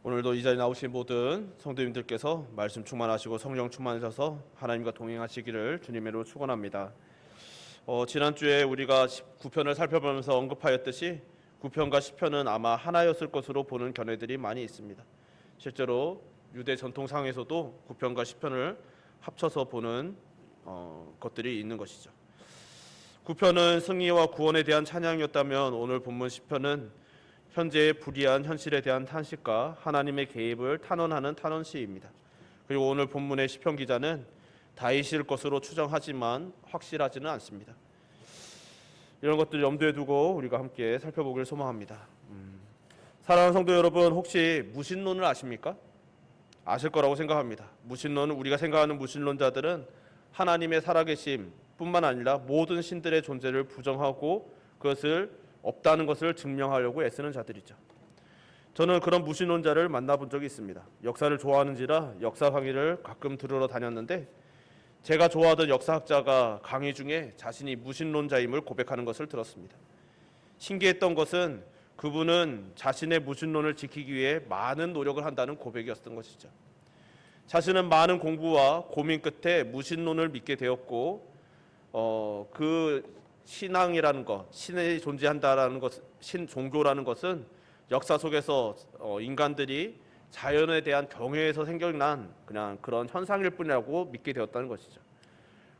오늘도 이 자리에 나오신 모든 성도님들께서 말씀 충만하시고 성령 충만하셔서 하나님과 동행하시기를 주님으로 축원합니다. 지난주에 우리가 9편을 살펴보면서 언급하였듯이 9편과 10편은 아마 하나였을 것으로 보는 견해들이 많이 있습니다. 실제로 유대 전통상에서도 9편과 10편을 합쳐서 보는 것들이 있는 것이죠. 9편은 승리와 구원에 대한 찬양이었다면 오늘 본문 10편은 현재의 불의한 현실에 대한 탄식과 하나님의 개입을 탄원하는 탄원시입니다. 그리고 오늘 본문의 시편 기자는 다윗일 것으로 추정하지만 확실하지는 않습니다. 이런 것들을 염두에 두고 우리가 함께 살펴보길 소망합니다. 사랑하는 성도 여러분, 혹시 무신론을 아십니까? 아실 거라고 생각합니다. 무신론은 우리가 생각하는 무신론자들은 하나님의 살아계심 뿐만 아니라 모든 신들의 존재를 부정하고 그것을 없다는 것을 증명하려고 애쓰는 자들이죠. 저는 그런 무신론자를 만나본 적이 있습니다. 역사를 좋아하는지라 역사 강의를 가끔 들으러 다녔는데 제가 좋아하던 역사학자가 강의 중에 자신이 무신론자임을 고백하는 것을 들었습니다. 신기했던 것은 그분은 자신의 무신론을 지키기 위해 많은 노력을 한다는 고백이었던 것이죠. 자신은 많은 공부와 고민 끝에 무신론을 믿게 되었고 그 신앙이라는 것, 신이 존재한다라는 것, 신 종교라는 것은 역사 속에서 인간들이 자연에 대한 경외에서 생겨난 그냥 그런 현상일 뿐이라고 믿게 되었다는 것이죠.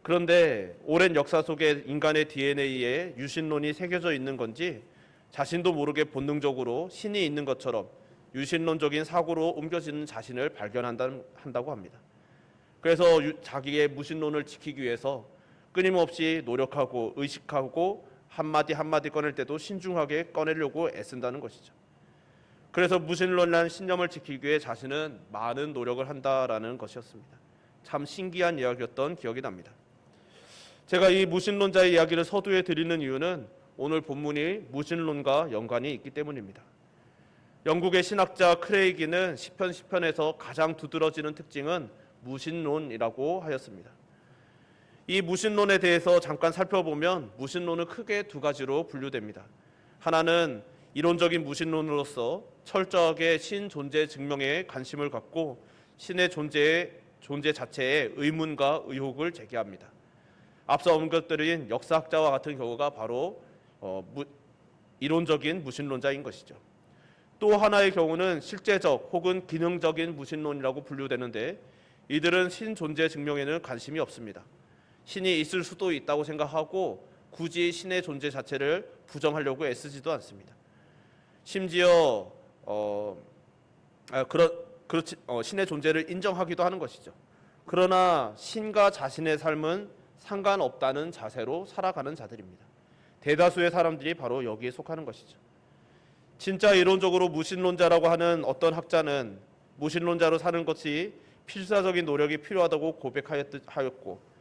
그런데 오랜 역사 속에 인간의 DNA에 유신론이 새겨져 있는 건지 자신도 모르게 본능적으로 신이 있는 것처럼 유신론적인 사고로 옮겨지는 자신을 발견한다고 합니다. 그래서 자기의 무신론을 지키기 위해서 끊임없이 노력하고 의식하고 한마디 한마디 꺼낼 때도 신중하게 꺼내려고 애쓴다는 것이죠. 그래서 무신론이라는 신념을 지키기 위해 자신은 많은 노력을 한다라는 것이었습니다. 참 신기한 이야기였던 기억이 납니다. 제가 이 무신론자의 이야기를 서두에 드리는 이유는 오늘 본문이 무신론과 연관이 있기 때문입니다. 영국의 신학자 크레이기는 시편 10편에서 가장 두드러지는 특징은 무신론이라고 하였습니다. 이 무신론에 대해서 잠깐 살펴보면 무신론은 크게 두 가지로 분류됩니다. 하나는 이론적인 무신론으로서 철저하게 신 존재 증명에 관심을 갖고 신의 존재 자체에 의문과 의혹을 제기합니다. 앞서 언급드린 역사학자와 같은 경우가 바로 이론적인 무신론자인 것이죠. 또 하나의 경우는 실제적 혹은 기능적인 무신론이라고 분류되는데 이들은 신 존재 증명에는 관심이 없습니다. 신이 있을 수도 있다고 생각하고 굳이 신의 존재 자체를 부정하려고 애쓰지도 않습니다. 심지어 신의 존재를 인정하기도 하는 것이죠. 그러나 신과 자신의 삶은 상관없다는 자세로 살아가는 자들입니다. 대다수의 사람들이 바로 여기에 속하는 것이죠. 진짜 이론적으로 무신론자라고 하는 어떤 학자는 무신론자로 사는 것이 필사적인 노력이 필요하다고 고백하였고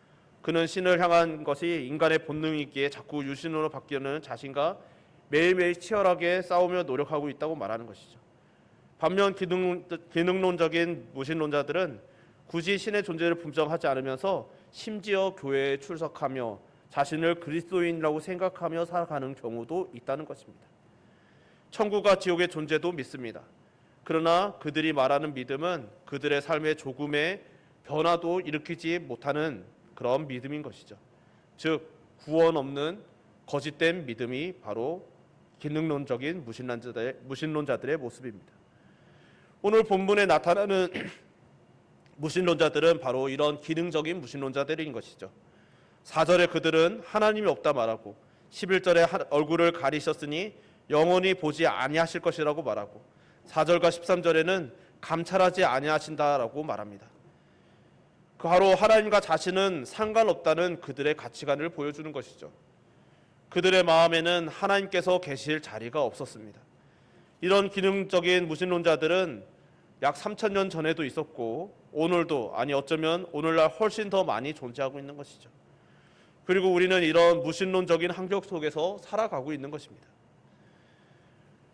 그는 신을 향한 것이 인간의 본능이기에 자꾸 유신론으로 바뀌는 자신과 매일매일 치열하게 싸우며 노력하고 있다고 말하는 것이죠. 반면 기능론적인 무신론자들은 굳이 신의 존재를 부정하지 않으면서 심지어 교회에 출석하며 자신을 그리스도인이라고 생각하며 살아가는 경우도 있다는 것입니다. 천국과 지옥의 존재도 믿습니다. 그러나 그들이 말하는 믿음은 그들의 삶에 조금의 변화도 일으키지 못하는 그런 믿음인 것이죠. 즉 구원 없는 거짓된 믿음이 바로 기능론적인 무신론자들의 모습입니다. 오늘 본문에 나타나는 무신론자들은 바로 이런 기능적인 무신론자들인 것이죠. 4절에 그들은 하나님이 없다 말하고 11절에 얼굴을 가리셨으니 영원히 보지 아니하실 것이라고 말하고 4절과 13절에는 감찰하지 아니하신다라고 말합니다. 바로 하나님과 자신은 상관없다는 그들의 가치관을 보여주는 것이죠. 그들의 마음에는 하나님께서 계실 자리가 없었습니다. 이런 기능적인 무신론자들은 약 3000년 전에도 있었고 오늘도 어쩌면 오늘날 훨씬 더 많이 존재하고 있는 것이죠. 그리고 우리는 이런 무신론적인 환경 속에서 살아가고 있는 것입니다.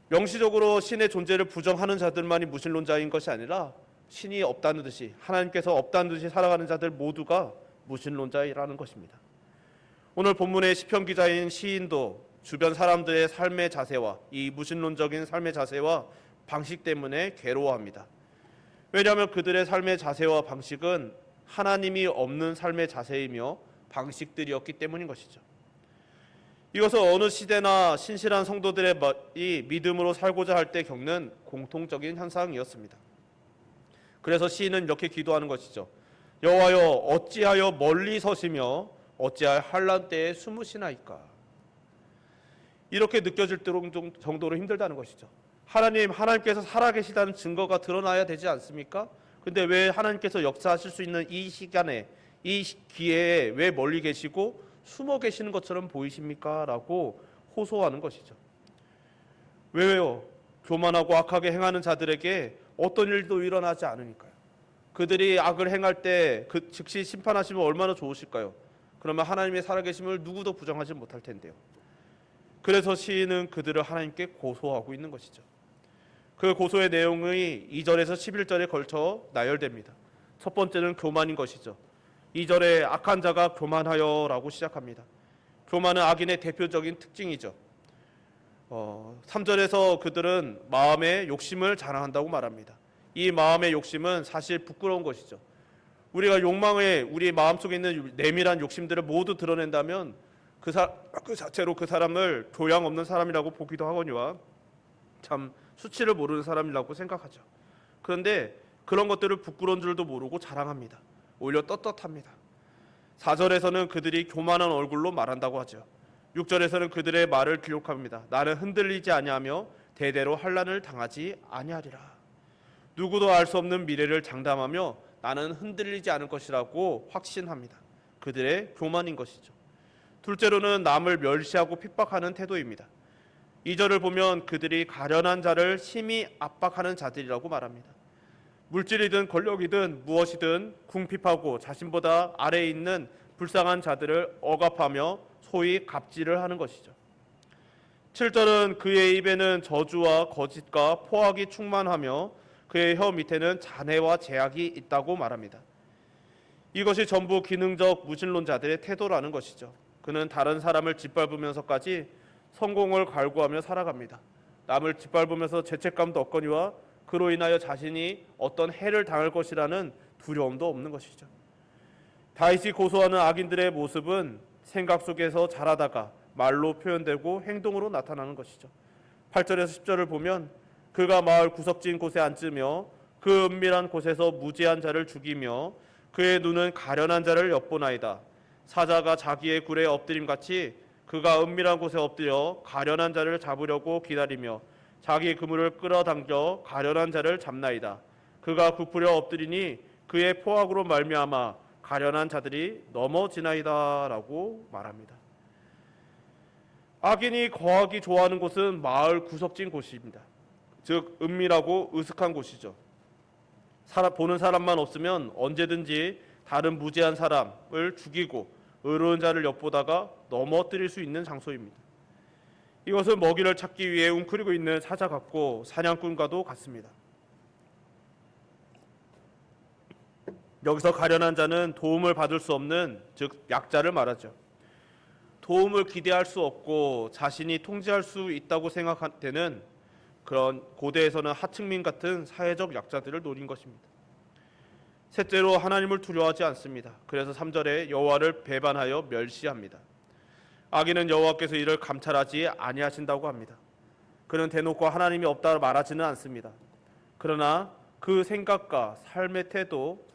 명시적으로 신의 존재를 부정하는 자들만이 무신론자인 것이 아니라 신이 없다는 듯이 하나님께서 없다는 듯이 살아가는 자들 모두가 무신론자라는 것입니다. 오늘 본문의 시편 기자인 시인도 주변 사람들의 삶의 자세와 이 무신론적인 삶의 자세와 방식 때문에 괴로워합니다. 왜냐하면 그들의 삶의 자세와 방식은 하나님이 없는 삶의 자세이며 방식들이었기 때문인 것이죠. 이것은 어느 시대나 신실한 성도들의 이 믿음으로 살고자 할 때 겪는 공통적인 현상이었습니다. 그래서 시인은 이렇게 기도하는 것이죠. 여호와여, 어찌하여 멀리 서시며 어찌하여 환난 때에 숨으시나이까. 이렇게 느껴질 정도로 힘들다는 것이죠. 하나님께서 살아계시다는 증거가 드러나야 되지 않습니까? 근데 왜 하나님께서 역사하실 수 있는 이 시간에, 이 기회에 왜 멀리 계시고 숨어 계시는 것처럼 보이십니까? 라고 호소하는 것이죠. 왜요? 교만하고 악하게 행하는 자들에게 어떤 일도 일어나지 않으니까요. 그들이 악을 행할 때 즉시 심판하시면 얼마나 좋으실까요? 그러면 하나님의 살아계심을 누구도 부정하지 못할 텐데요. 그래서 시인은 그들을 하나님께 고소하고 있는 것이죠. 그 고소의 내용이 2절에서 11절에 걸쳐 나열됩니다. 첫 번째는 교만인 것이죠. 2절에 악한 자가 교만하여 라고 시작합니다. 교만은 악인의 대표적인 특징이죠. 3절에서 그들은 마음의 욕심을 자랑한다고 말합니다. 이 마음의 욕심은 사실 부끄러운 것이죠. 우리가 우리 마음속에 있는 내밀한 욕심들을 모두 드러낸다면 그 자체로 그 사람을 교양 없는 사람이라고 보기도 하거니와 참 수치를 모르는 사람이라고 생각하죠. 그런데 그런 것들을 부끄러운 줄도 모르고 자랑합니다. 오히려 떳떳합니다. 4절에서는 그들이 교만한 얼굴로 말한다고 하죠. 6절에서는 그들의 말을 기록합니다. 나는 흔들리지 아니하며 대대로 환난을 당하지 아니하리라. 누구도 알 수 없는 미래를 장담하며 나는 흔들리지 않을 것이라고 확신합니다. 그들의 교만인 것이죠. 둘째로는 남을 멸시하고 핍박하는 태도입니다. 2절을 보면 그들이 가련한 자를 심히 압박하는 자들이라고 말합니다. 물질이든 권력이든 무엇이든 궁핍하고 자신보다 아래에 있는 불쌍한 자들을 억압하며 소위 갑질을 하는 것이죠. 7절은 그의 입에는 저주와 거짓과 포악이 충만하며 그의 혀 밑에는 잔해와 제약이 있다고 말합니다. 이것이 전부 기능적 무신론자들의 태도라는 것이죠. 그는 다른 사람을 짓밟으면서까지 성공을 갈구하며 살아갑니다. 남을 짓밟으면서 죄책감도 없거니와 그로 인하여 자신이 어떤 해를 당할 것이라는 두려움도 없는 것이죠. 다윗이 고소하는 악인들의 모습은 생각 속에서 자라다가 말로 표현되고 행동으로 나타나는 것이죠. 8절에서 10절을 보면 그가 마을 구석진 곳에 앉으며 그 은밀한 곳에서 무지한 자를 죽이며 그의 눈은 가련한 자를 엿보나이다. 사자가 자기의 굴에 엎드림같이 그가 은밀한 곳에 엎드려 가련한 자를 잡으려고 기다리며 자기 그물을 끌어당겨 가련한 자를 잡나이다. 그가 굽으려 엎드리니 그의 포악으로 말미암아 가련한 자들이 넘어지나이다 라고 말합니다. 악인이 거하기 좋아하는 곳은 마을 구석진 곳입니다. 즉 은밀하고 으슥한 곳이죠. 보는 사람만 없으면 언제든지 다른 무지한 사람을 죽이고 의로운 자를 엿보다가 넘어뜨릴 수 있는 장소입니다. 이것은 먹이를 찾기 위해 웅크리고 있는 사자 같고 사냥꾼과도 같습니다. 여기서 가련한 자는 도움을 받을 수 없는, 즉 약자를 말하죠. 도움을 기대할 수 없고 자신이 통제할 수 있다고 생각되는 그런 고대에서는 하층민 같은 사회적 약자들을 노린 것입니다. 셋째로 하나님을 두려워하지 않습니다. 그래서 3절에 여호와를 배반하여 멸시합니다. 악인은 여호와께서 이를 감찰하지 아니하신다고 합니다. 그는 대놓고 하나님이 없다고 말하지는 않습니다. 그러나 그 생각과 삶의 태도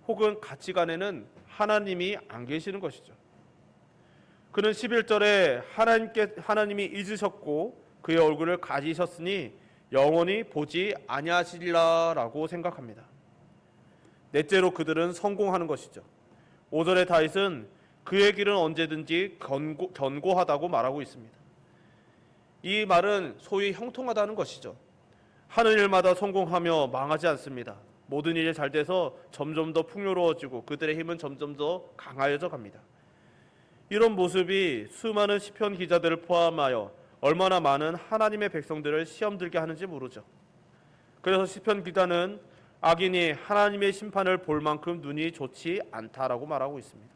혹은 가치관에는 하나님이 안 계시는 것이죠. 그는 11절에 하나님이 잊으셨고 그의 얼굴을 가리셨으니 영원히 보지 아니하시리라라고 생각합니다. 넷째로 그들은 성공하는 것이죠. 5절의 다윗은 그의 길은 언제든지 견고하다고 말하고 있습니다. 이 말은 소위 형통하다는 것이죠. 하는 일마다 성공하며 망하지 않습니다. 모든 일이 잘 돼서 점점 더 풍요로워지고 그들의 힘은 점점 더 강하여져 갑니다. 이런 모습이 수많은 시편 기자들을 포함하여 얼마나 많은 하나님의 백성들을 시험 들게 하는지 모르죠. 그래서 시편 기자는 악인이 하나님의 심판을 볼 만큼 눈이 좋지 않다라고 말하고 있습니다.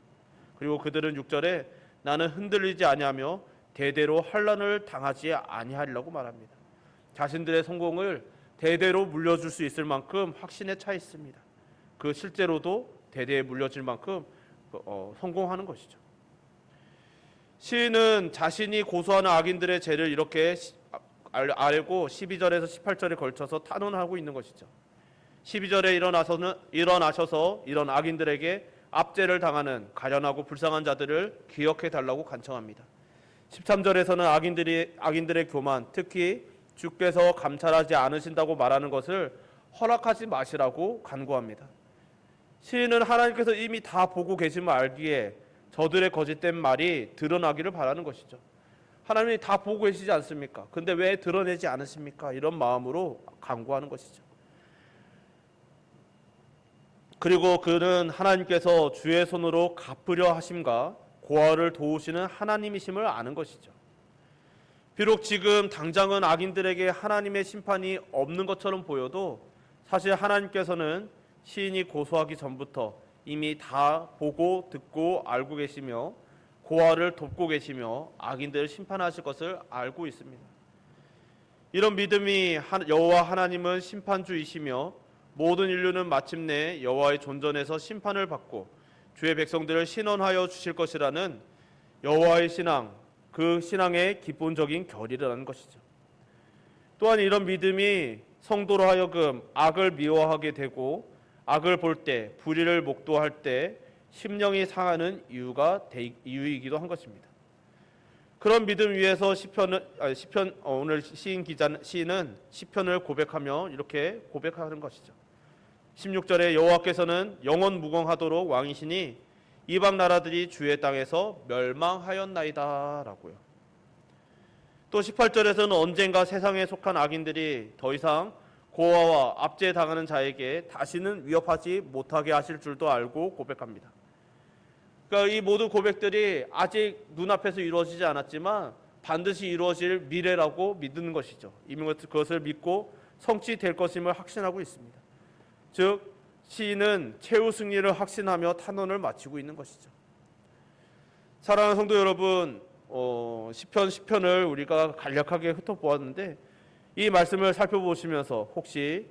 그리고 그들은 6절에 나는 흔들리지 아니하며 대대로 환난을 당하지 아니하리라고 말합니다. 자신들의 성공을 대대로 물려줄 수 있을 만큼 확신에 차 있습니다. 그 실제로도 대대에 물려질 만큼 성공하는 것이죠. 시인은 자신이 고소하는 악인들의 죄를 이렇게 알고 12절에서 18절에 걸쳐서 탄원하고 있는 것이죠. 12절에 일어나셔서 이런 악인들에게 압제를 당하는 가련하고 불쌍한 자들을 기억해 달라고 간청합니다. 13절에서는 악인들의 교만, 특히 주께서 감찰하지 않으신다고 말하는 것을 허락하지 마시라고 간구합니다. 시인은 하나님께서 이미 다 보고 계심을 알기에 저들의 거짓된 말이 드러나기를 바라는 것이죠. 하나님이 다 보고 계시지 않습니까? 근데 왜 드러내지 않으십니까? 이런 마음으로 간구하는 것이죠. 그리고 그는 하나님께서 주의 손으로 갚으려 하심과 고아를 도우시는 하나님이심을 아는 것이죠. 비록 지금 당장은 악인들에게 하나님의 심판이 없는 것처럼 보여도 사실 하나님께서는 시인이 고소하기 전부터 이미 다 보고 듣고 알고 계시며 고아를 돕고 계시며 악인들을 심판하실 것을 알고 있습니다. 이런 믿음이 여호와 하나님은 심판주이시며 모든 인류는 마침내 여호와의 존전에서 심판을 받고 주의 백성들을 신원하여 주실 것이라는 여호와의 신앙, 그 신앙의 기본적인 결의라는 것이죠. 또한 이런 믿음이 성도로 하여금 악을 미워하게 되고 악을 볼 때, 불의를 목도할 때 심령이 상하는 이유이기도 한 것입니다. 그런 믿음 위에서 오늘 시인은 시편을 고백하며 이렇게 고백하는 것이죠. 16절에 여호와께서는 영원 무궁하도록 왕이시니 이방 나라들이 주의 땅에서 멸망하였나이다라고요. 또 18절에서는 언젠가 세상에 속한 악인들이 더 이상 고아와 압제당하는 자에게 다시는 위협하지 못하게 하실 줄도 알고 고백합니다. 그러니까 이 모든 고백들이 아직 눈앞에서 이루어지지 않았지만 반드시 이루어질 미래라고 믿는 것이죠. 이미 그것을 믿고 성취될 것임을 확신하고 있습니다. 즉 시인은 최후 승리를 확신하며 탄원을 마치고 있는 것이죠. 사랑하는 성도 여러분, 시편을 우리가 간략하게 훑어보았는데 이 말씀을 살펴보시면서 혹시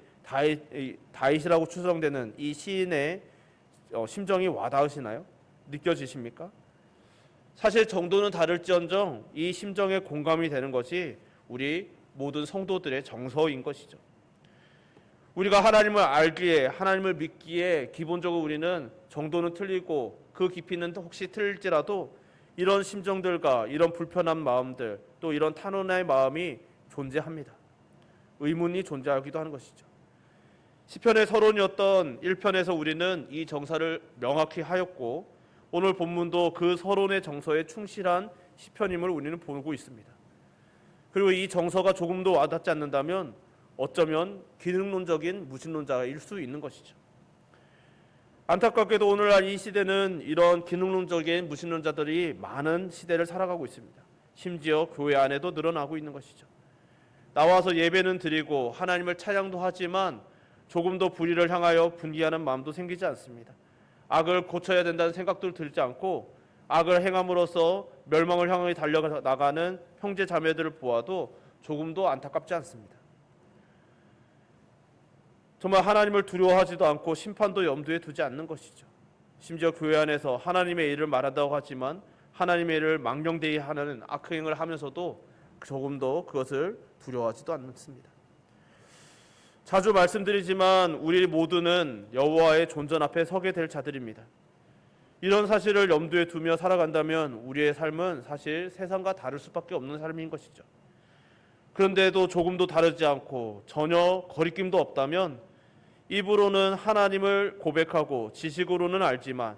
다윗이라고 추정되는 이 시인의 심정이 와닿으시나요? 느껴지십니까? 사실 정도는 다를지언정 이 심정에 공감이 되는 것이 우리 모든 성도들의 정서인 것이죠. 우리가 하나님을 알기에, 하나님을 믿기에 기본적으로 우리는 정도는 틀리고 그 깊이는 혹시 틀릴지라도 이런 심정들과 이런 불편한 마음들, 또 이런 탄원의 마음이 존재합니다. 의문이 존재하기도 하는 것이죠. 시편의 서론이었던 1편에서 우리는 이 정사를 명확히 하였고 오늘 본문도 그 서론의 정서에 충실한 시편임을 우리는 보고 있습니다. 그리고 이 정서가 조금도 와닿지 않는다면 어쩌면 기능론적인 무신론자일 수 있는 것이죠. 안타깝게도 오늘날 이 시대는 이런 기능론적인 무신론자들이 많은 시대를 살아가고 있습니다. 심지어 교회 안에도 늘어나고 있는 것이죠. 나와서 예배는 드리고 하나님을 찬양도 하지만 조금도 불의를 향하여 분기하는 마음도 생기지 않습니다. 악을 고쳐야 된다는 생각도 들지 않고 악을 행함으로써 멸망을 향해 달려나가는 형제 자매들을 보아도 조금도 안타깝지 않습니다. 정말 하나님을 두려워하지도 않고 심판도 염두에 두지 않는 것이죠. 심지어 교회 안에서 하나님의 일을 말한다고 하지만 하나님의 일을 망령되이 하는 악행을 하면서도 조금도 그것을 두려워하지도 않습니다. 자주 말씀드리지만 우리 모두는 여호와의 존전 앞에 서게 될 자들입니다. 이런 사실을 염두에 두며 살아간다면 우리의 삶은 사실 세상과 다를 수밖에 없는 삶인 것이죠. 그런데도 조금도 다르지 않고 전혀 거리낌도 없다면 입으로는 하나님을 고백하고 지식으로는 알지만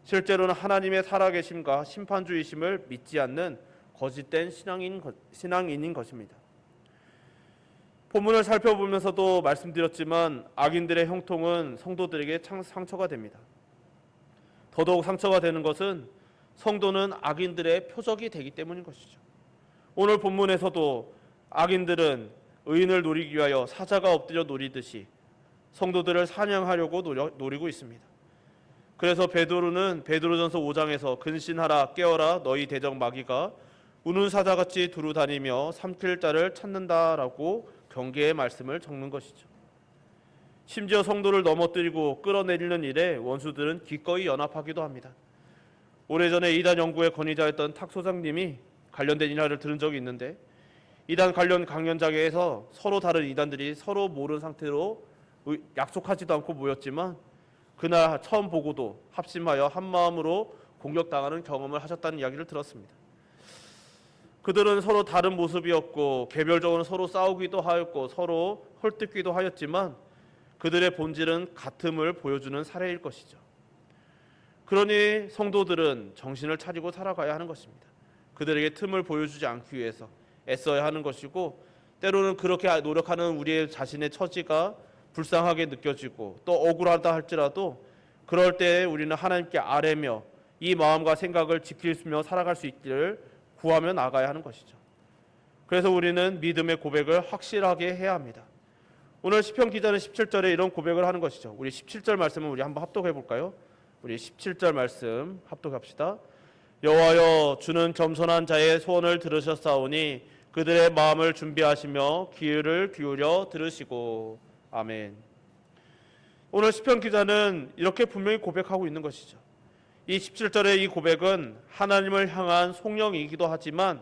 실제로는 하나님의 살아계심과 심판주의심을 믿지 않는 거짓된 신앙인인 것입니다. 본문을 살펴보면서도 말씀드렸지만 악인들의 형통은 성도들에게 상처가 됩니다. 더더욱 상처가 되는 것은 성도는 악인들의 표적이 되기 때문인 것이죠. 오늘 본문에서도 악인들은 의인을 노리기 위하여 사자가 엎드려 노리듯이 성도들을 사냥하려고 노리고 있습니다. 그래서 베드로전서 5장에서 근신하라 깨어라 너희 대적 마귀가 우는 사자같이 두루 다니며 삼킬 자를 찾는다라고 경계의 말씀을 적는 것이죠. 심지어 성도를 넘어뜨리고 끌어내리는 일에 원수들은 기꺼이 연합하기도 합니다. 오래전에 이단 연구의 권위자였던 탁 소장님이 관련된 일화를 들은 적이 있는데, 이단 관련 강연장에서 서로 다른 이단들이 서로 모르는 상태로 약속하지도 않고 모였지만 그날 처음 보고도 합심하여 한마음으로 공격당하는 경험을 하셨다는 이야기를 들었습니다. 그들은 서로 다른 모습이었고 개별적으로 서로 싸우기도 하였고 서로 헐뜯기도 하였지만 그들의 본질은 같음을 보여주는 사례일 것이죠. 그러니 성도들은 정신을 차리고 살아가야 하는 것입니다. 그들에게 틈을 보여주지 않기 위해서 애써야 하는 것이고, 때로는 그렇게 노력하는 우리의 자신의 처지가 불쌍하게 느껴지고 또 억울하다 할지라도 그럴 때 우리는 하나님께 아뢰며 이 마음과 생각을 지키며 살아갈 수 있기를 구하며 나가야 하는 것이죠. 그래서 우리는 믿음의 고백을 확실하게 해야 합니다. 오늘 시편 기자는 17절에 이런 고백을 하는 것이죠. 우리 17절 말씀은 우리 한번 합독해 볼까요? 우리 17절 말씀 합독합시다. 여호와여, 주는 겸손한 자의 소원을 들으셨사오니 그들의 마음을 준비하시며 귀를 기울여 들으시고. 아멘. 오늘 시편 기자는 이렇게 분명히 고백하고 있는 것이죠. 이 17절의 이 고백은 하나님을 향한 송영이기도 하지만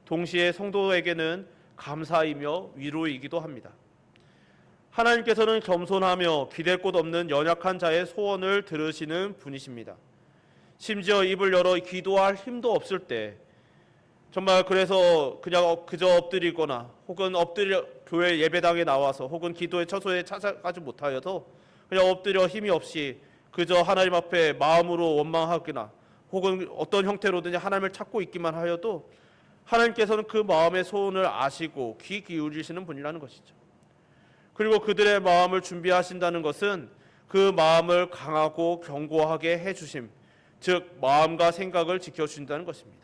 동시에 성도에게는 감사이며 위로이기도 합니다. 하나님께서는 겸손하며 기댈 곳 없는 연약한 자의 소원을 들으시는 분이십니다. 심지어 입을 열어 기도할 힘도 없을 때, 정말 그래서 그냥 그저 엎드리거나 혹은 엎드려 교회 예배당에 나와서 혹은 기도의 처소에 찾아가지 못하여서 그냥 엎드려 힘이 없이 그저 하나님 앞에 마음으로 원망하거나 혹은 어떤 형태로든지 하나님을 찾고 있기만 하여도 하나님께서는 그 마음의 소원을 아시고 귀 기울이시는 분이라는 것이죠. 그리고 그들의 마음을 준비하신다는 것은 그 마음을 강하고 견고하게 해주심, 즉 마음과 생각을 지켜주신다는 것입니다.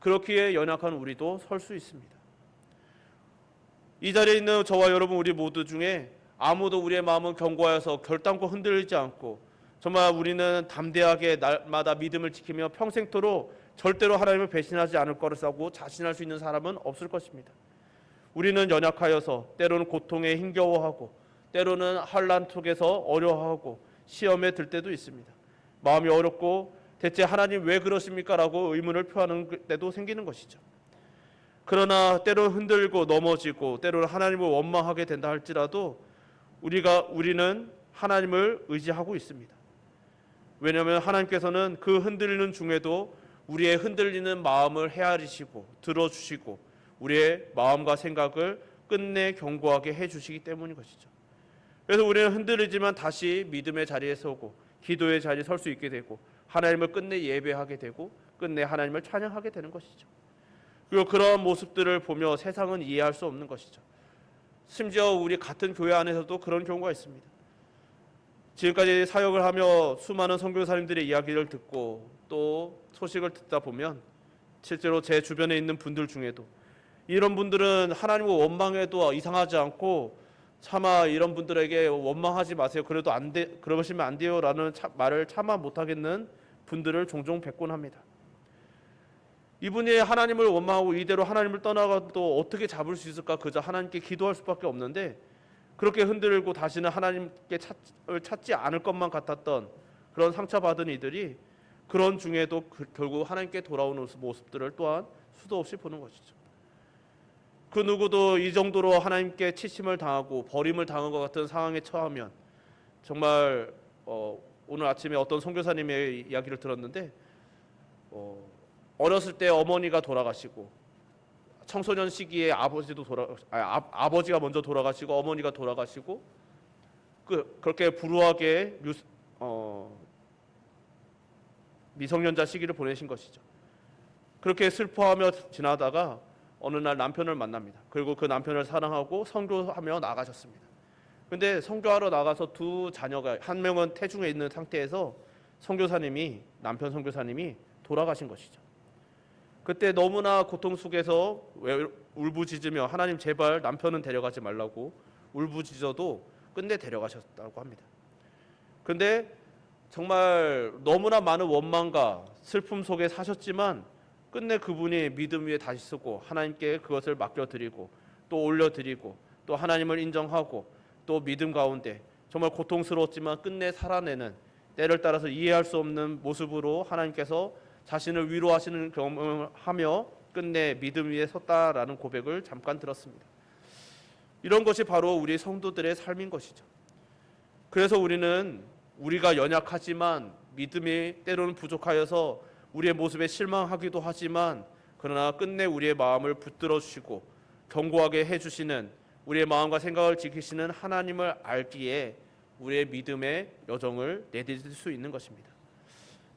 그렇기에 연약한 우리도 설 수 있습니다. 이 자리에 있는 저와 여러분 우리 모두 중에 아무도 우리의 마음은 견고하여서 결단코 흔들리지 않고 정말 우리는 담대하게 날마다 믿음을 지키며 평생토록 절대로 하나님을 배신하지 않을 거라고 자신할 수 있는 사람은 없을 것입니다. 우리는 연약하여서 때로는 고통에 힘겨워하고 때로는 환난 속에서 어려워하고 시험에 들 때도 있습니다. 마음이 어렵고 대체 하나님 왜 그러십니까? 라고 의문을 표하는 때도 생기는 것이죠. 그러나 때로 흔들고 넘어지고 때로는 하나님을 원망하게 된다 할지라도 우리는 하나님을 의지하고 있습니다. 왜냐하면 하나님께서는 그 흔들리는 중에도 우리의 흔들리는 마음을 헤아리시고 들어주시고 우리의 마음과 생각을 끝내 견고하게 해주시기 때문인 것이죠. 그래서 우리는 흔들리지만 다시 믿음의 자리에 서고 기도의 자리에 설 수 있게 되고 하나님을 끝내 예배하게 되고 끝내 하나님을 찬양하게 되는 것이죠. 그리고 그런 모습들을 보며 세상은 이해할 수 없는 것이죠. 심지어 우리 같은 교회 안에서도 그런 경우가 있습니다. 지금까지 사역을 하며 수많은 선교사님들의 이야기를 듣고 또 소식을 듣다 보면 실제로 제 주변에 있는 분들 중에도 이런 분들은 하나님을 원망해도 이상하지 않고 차마 이런 분들에게 원망하지 마세요. 그래도 안 돼, 그러시면 안 돼요라는 말을 차마 못하겠는 분들을 종종 뵙곤 합니다. 이분이 하나님을 원망하고 이대로 하나님을 떠나가도 어떻게 잡을 수 있을까? 그저 하나님께 기도할 수밖에 없는데 그렇게 흔들고 다시는 하나님께 찾지 않을 것만 같았던 그런 상처받은 이들이 그런 중에도 결국 하나님께 돌아오는 모습들을 또한 수도 없이 보는 것이죠. 그 누구도 이 정도로 하나님께 치심을 당하고 버림을 당한 것 같은 상황에 처하면 정말 오늘 아침에 어떤 선교사님의 이야기를 들었는데 어렸을 때 어머니가 돌아가시고 청소년 시기에 아버지가 먼저 돌아가시고 어머니가 돌아가시고 그렇게 불우하게 미성년자 시기를 보내신 것이죠. 그렇게 슬퍼하며 지나다가 어느 날 남편을 만납니다. 그리고 그 남편을 사랑하고 선교하며 나가셨습니다. 근데 선교하러 나가서 두 자녀가 한 명은 태중에 있는 상태에서 남편 선교사님이 돌아가신 것이죠. 그때 너무나 고통 속에서 울부짖으며 하나님 제발 남편은 데려가지 말라고 울부짖어도 끝내 데려가셨다고 합니다. 근데 정말 너무나 많은 원망과 슬픔 속에 사셨지만 끝내 그분이 믿음 위에 다시 서고 하나님께 그것을 맡겨드리고 또 올려드리고 또 하나님을 인정하고 또 믿음 가운데 정말 고통스러웠지만 끝내 살아내는, 때를 따라서 이해할 수 없는 모습으로 하나님께서 자신을 위로하시는 경험을 하며 끝내 믿음 위에 섰다라는 고백을 잠깐 들었습니다. 이런 것이 바로 우리 성도들의 삶인 것이죠. 그래서 우리는 우리가 연약하지만 믿음이 때로는 부족하여서 우리의 모습에 실망하기도 하지만, 그러나 끝내 우리의 마음을 붙들어 주시고 견고하게 해주시는, 우리의 마음과 생각을 지키시는 하나님을 알기에 우리의 믿음의 여정을 내딛을 수 있는 것입니다.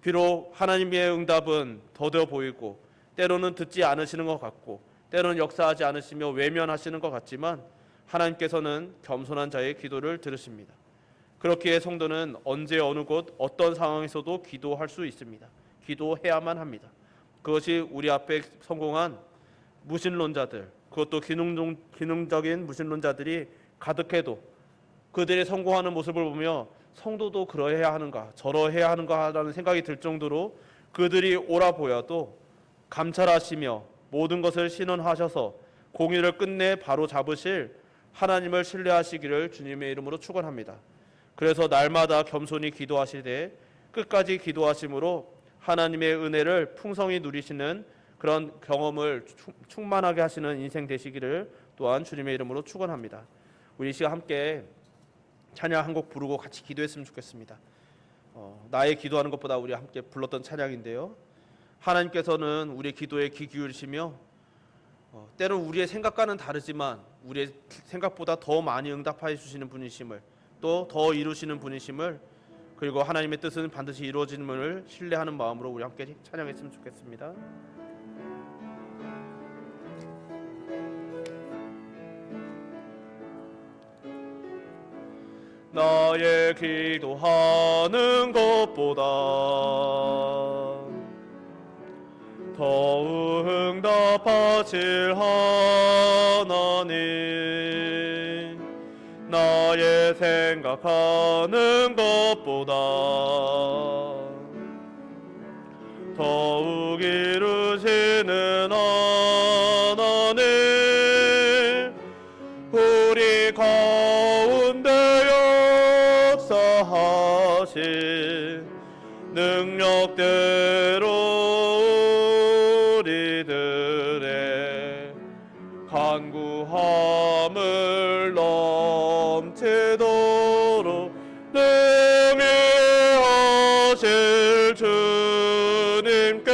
비록 하나님의 응답은 더뎌 보이고 때로는 듣지 않으시는 것 같고 때로는 역사하지 않으시며 외면하시는 것 같지만, 하나님께서는 겸손한 자의 기도를 들으십니다. 그렇기에 성도는 언제 어느 곳 어떤 상황에서도 기도할 수 있습니다. 기도해야만 합니다. 그것이 우리 앞에 성공한 무신론자들, 그것도 기능적인 무신론자들이 가득해도 그들의 성공하는 모습을 보며 성도도 그러해야 하는가 저러해야 하는가라는 생각이 들 정도로 그들이 옳아 보여도 감찰하시며 모든 것을 신원하셔서 공의를 끝내 바로 잡으실 하나님을 신뢰하시기를 주님의 이름으로 축원합니다. 그래서 날마다 겸손히 기도하시되 끝까지 기도하심으로 하나님의 은혜를 풍성히 누리시는 그런 경험을 충만하게 하시는 인생 되시기를 또한 주님의 이름으로 축원합니다. 우리 이 시간 함께 찬양 한 곡 부르고 같이 기도했으면 좋겠습니다. 나의 기도하는 것보다 우리 함께 불렀던 찬양인데요, 하나님께서는 우리의 기도에 귀 기울이시며 때론 우리의 생각과는 다르지만 우리의 생각보다 더 많이 응답하여 주시는 분이심을, 또 더 이루시는 분이심을, 그리고 하나님의 뜻은 반드시 이루어짐을 신뢰하는 마음으로 우리 함께 찬양했으면 좋겠습니다. 나의 기도하는 것보다 더욱 응답하실 하나님, 나의 생각하는 것보다 더욱 이루시는 하나님, 우리 가운데 역사하신 능력대로 우리들의 간구함을 넘치도록 능히 하실 주님께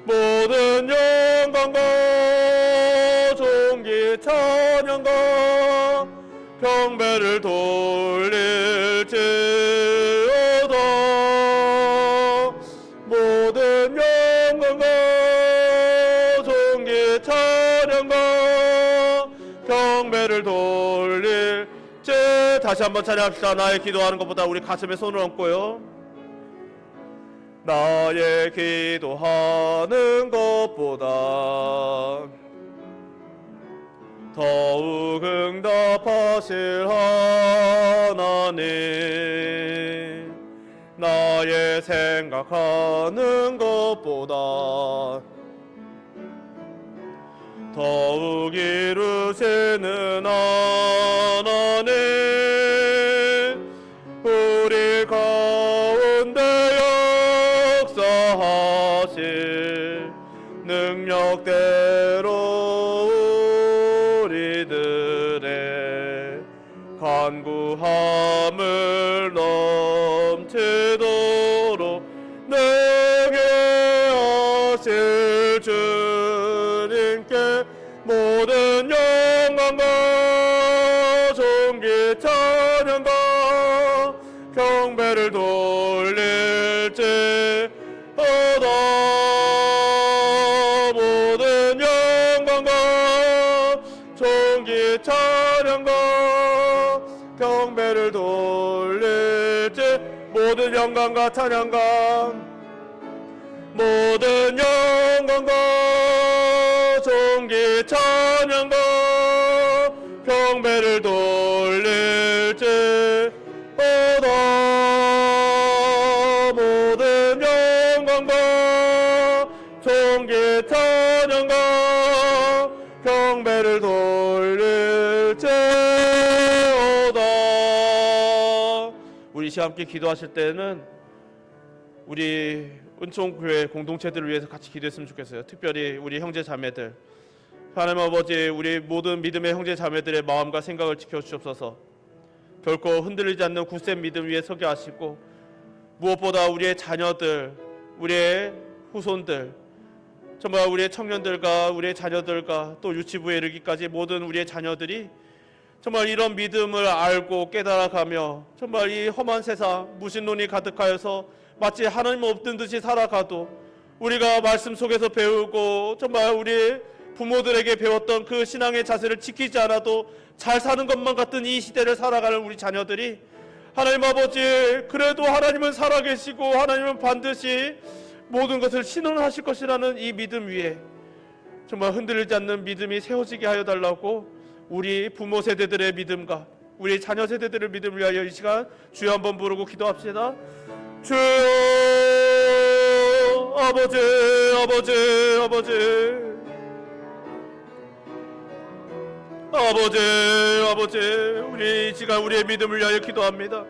모든 영광과 존귀 찬양과 경배를 돌릴지어다. 모든 영광과 존귀 찬양과 경배를 돌릴지. 다시 한번 찬양합시다. 나의 기도하는 것보다 우리 가슴에 손을 얹고요. 나의 기도하는 것보다 더욱 응답하실 하나님, 나의 생각하는 것보다 더욱 이루시는 하나님, 우리 가운데 역사하실 능력대로 우리들의 간구함을 넘치도록 내게 하실 주님께 모든 영광과 존귀 찬양과 경배를 돌릴지어다. 모든 영광과 존귀 찬양과 경배를 돌릴지. 모든 영광과 찬양과 모든 영광과 존귀 찬양과 경배를 돌릴지어다. 모든 영광과 존귀 찬양과 경배를 돌릴지. 우리 시간 함께 기도하실 때는 우리 은총교회 공동체들을 위해서 같이 기도했으면 좋겠어요. 특별히 우리 형제 자매들, 하나님 아버지, 우리 모든 믿음의 형제 자매들의 마음과 생각을 지켜주시옵소서. 결코 흔들리지 않는 굳센 믿음 위에 서게 하시고, 무엇보다 우리의 자녀들, 우리의 후손들, 정말 우리의 청년들과 우리의 자녀들과 또 유치부에 이르기까지 모든 우리의 자녀들이 정말 이런 믿음을 알고 깨달아가며 정말 이 험한 세상 무신론이 가득하여서 마치 하나님 없는 듯이 살아가도 우리가 말씀 속에서 배우고 정말 우리 부모들에게 배웠던 그 신앙의 자세를 지키지 않아도 잘 사는 것만 같은 이 시대를 살아가는 우리 자녀들이 하나님 아버지, 그래도 하나님은 살아계시고 하나님은 반드시 모든 것을 신원하실 것이라는 이 믿음 위에 정말 흔들리지 않는 믿음이 세워지게 하여 달라고 우리 부모 세대들의 믿음과 우리 자녀 세대들의 믿음을 위하여 이 시간 주여 한번 부르고 기도합시다. 주여, 아버지, 아버지, 아버지, 아버지, 아버지, 우리 이 시간 우리의 믿음을 위하여 기도합니다.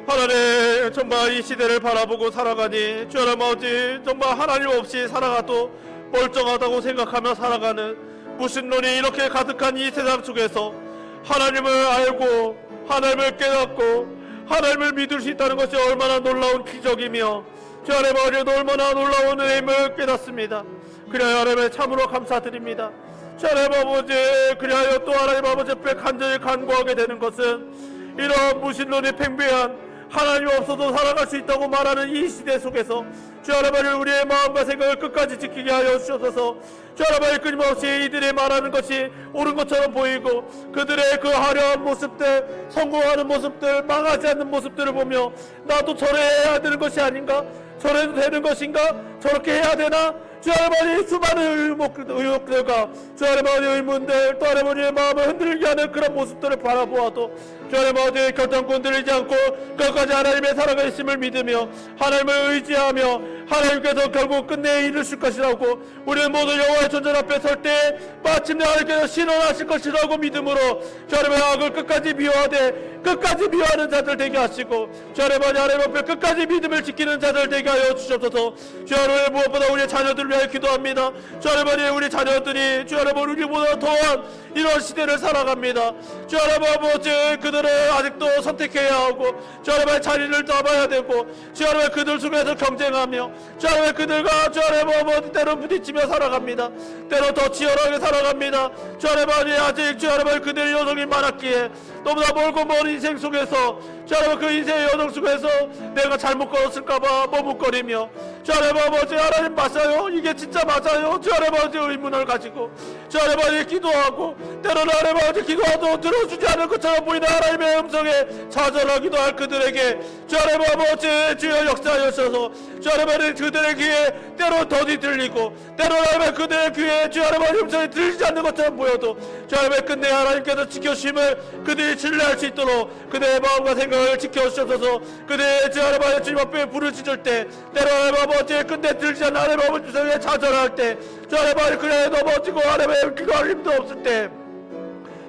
하나님, 정말 이 시대를 바라보고 살아가니 주 하나님 아버지, 정말 하나님 없이 살아가도 멀쩡하다고 생각하며 살아가는 무신론이 이렇게 가득한 이 세상 속에서 하나님을 알고 하나님을 깨닫고 하나님을 믿을 수 있다는 것이 얼마나 놀라운 기적이며 주 하나님 아버지, 얼마나 놀라운 은혜임을 깨닫습니다. 그래야 하나님의 참으로 감사드립니다. 주 하나님 아버지, 그리하여 또 하나님 아버지 앞에 간절히 간구하게 되는 것은 이런 무신론이 팽배한 하나님 없어도 살아갈 수 있다고 말하는 이 시대 속에서 주 하나님 우리의 마음과 생각을 끝까지 지키게 하여 주셔서 주 하나님 끊임없이 이들이 말하는 것이 옳은 것처럼 보이고 그들의 그 화려한 모습들, 성공하는 모습들, 망하지 않는 모습들을 보며 나도 저래야 되는 것이 아닌가? 저래도 되는 것인가? 저렇게 해야 되나? 주 하나님의 수많은 의혹들과 주 하나님의 의문들, 또 하나님의 마음을 흔들게 하는 그런 모습들을 바라보아도 주 하나님의 결단권 들이지 않고 끝까지 하나님의 살아계심을 믿으며 하나님을 의지하며 하나님께서 결국 끝내 이루실 것이라고 우리는 모두 여호와의 존전 앞에 설 때 마침내 하나님께서 신원하실 것이라고 믿음으로 주 하나님의 악을 끝까지 미워하되 끝까지 미워하는 자들 되게 하시고 주 하나님 앞에 끝까지 믿음을 지키는 자들 되게 하여 주시옵소서. 주 하나님, 무엇보다 우리의 자녀들을 위하여 기도합니다. 주 하나님, 우리 자녀들이 주 하나님 우리보다 더한 이런 시대를 살아갑니다. 주 하나님 아버지, 그들을 아직도 선택해야 하고 주 하나님의 자리를 잡아야 되고 주 하나님 그들 속에서 경쟁하며 주 하나님 그들과 주 하나님 아버지 때로 부딪히며 살아갑니다. 때로 더 치열하게 살아갑니다. 주 하나님 아직 주 하나님 그들의 여정이 많았기에 너무나 멀고 먼 인생 속에서 주 하나님 그 인생의 여정 속에서 내가 잘못 걸었을까봐 머뭇거리며 주 하나님 아버지, 하나님 맞아요? 이게 진짜 맞아요? 주 하나님 아버지 의문을 가지고 주 하나님 아버지 기도하고 때로는 하나님 아버지 기도하도 들어주지 않을 것처럼 보이는 하나님의 음성에 좌절하기도 할 그들에게 주 하나님 아버지 주여 역사하여 주셔서 주 하나님 아버지 그들의 귀에 때로 더디 들리고 때로는 하나님 그들의 귀에 주 하나님 아버지 음성이 들리지 않는 것처럼 보여도 주 하나님 끝내 하나님께서 지켜주심을 그들이 신뢰할 수 있도록 그들의 마음과 생각을 지켜주셔서 그들의 주 하나님 아버지 주님 앞에 부르짖을 때 때로 하나님 아버지 끝내 들리지 않는 하나님 아버지 음성에 좌절할 때 주 하나님 아버지 그래 넘어지고 하나님의 기도할 힘도 없을 때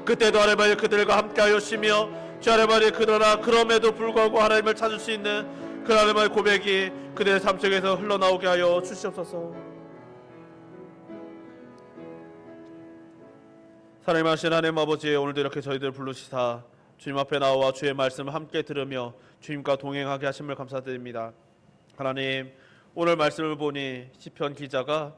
그때도 하나님 그들과 함께하여 주시며 주 하나님 그러나 그럼에도 불구하고 하나님을 찾을 수 있는 그 하나님의 고백이 그들의 삶 속에서 흘러나오게 하여 주시옵소서. 사랑하신 하나님 아버지, 오늘도 이렇게 저희들 부르시사 주님 앞에 나와 주의 말씀을 함께 들으며 주님과 동행하게 하심을 감사드립니다. 하나님, 오늘 말씀을 보니 시편 기자가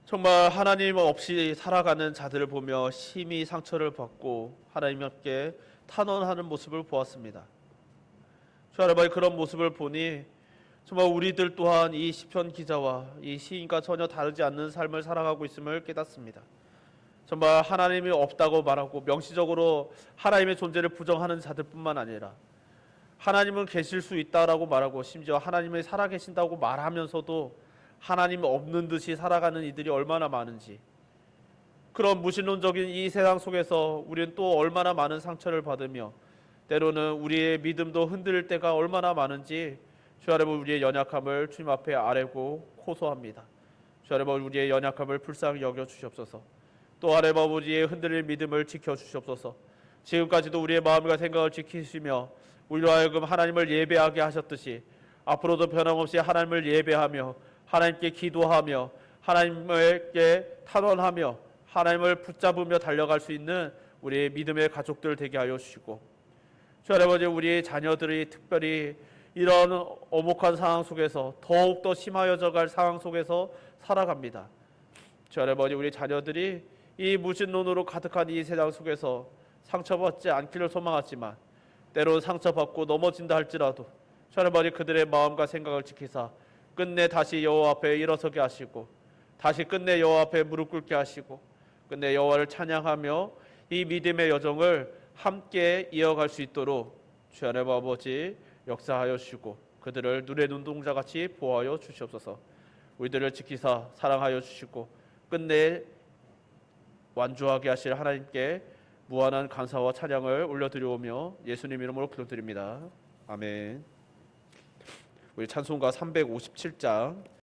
정말 하나님 없이 살아가는 자들을 보며 심히 상처를 받고 하나님께 탄원하는 모습을 보았습니다. 주 하나님, 그런 모습을 보니 정말 우리들 또한 이 시편 기자와 이 시인과 전혀 다르지 않는 삶을 살아가고 있음을 깨닫습니다. 정말 하나님이 없다고 말하고 명시적으로 하나님의 존재를 부정하는 자들뿐만 아니라 하나님은 계실 수 있다라고 말하고 심지어 하나님이 살아계신다고 말하면서도 하나님이 없는 듯이 살아가는 이들이 얼마나 많은지, 그런 무신론적인 이 세상 속에서 우리는 또 얼마나 많은 상처를 받으며 때로는 우리의 믿음도 흔들릴 때가 얼마나 많은지 주 하나님, 우리의 연약함을 주님 앞에 아뢰고 호소합니다. 주 하나님, 우리의 연약함을 불쌍히 여겨 주시옵소서. 또 하나님 아버지의 흔들릴 믿음을 지켜 주시옵소서. 지금까지도 우리의 마음과 생각을 지키시며 우리로 하여금 하나님을 예배하게 하셨듯이 앞으로도 변함없이 하나님을 예배하며 하나님께 기도하며 하나님께 탄원하며 하나님을 붙잡으며 달려갈 수 있는 우리의 믿음의 가족들 되게 하여 주시고, 주 아버지, 우리의 자녀들이 특별히 이런 엄혹한 상황 속에서 더욱더 심하여져 갈 상황 속에서 살아갑니다. 주 아버지, 우리 자녀들이 이 무신론으로 가득한 이 세상 속에서 상처받지 않기를 소망하지만 때로 상처받고 넘어진다 할지라도 주 아버지, 그들의 마음과 생각을 지키사 끝내 다시 여호와 앞에 일어서게 하시고 다시 끝내 여호와 앞에 무릎 꿇게 하시고 끝내 여호와를 찬양하며 이 믿음의 여정을 함께 이어갈 수 있도록 주 하나님 아버지 역사하여 주시고 그들을 눈의 눈동자같이 보호하여 주시옵소서. 우리들을 지키사 사랑하여 주시고 끝내 완주하게 하실 하나님께 무한한 감사와 찬양을 올려드리오며 예수님 이름으로 기도드립니다. 아멘. 우리 찬송가 357장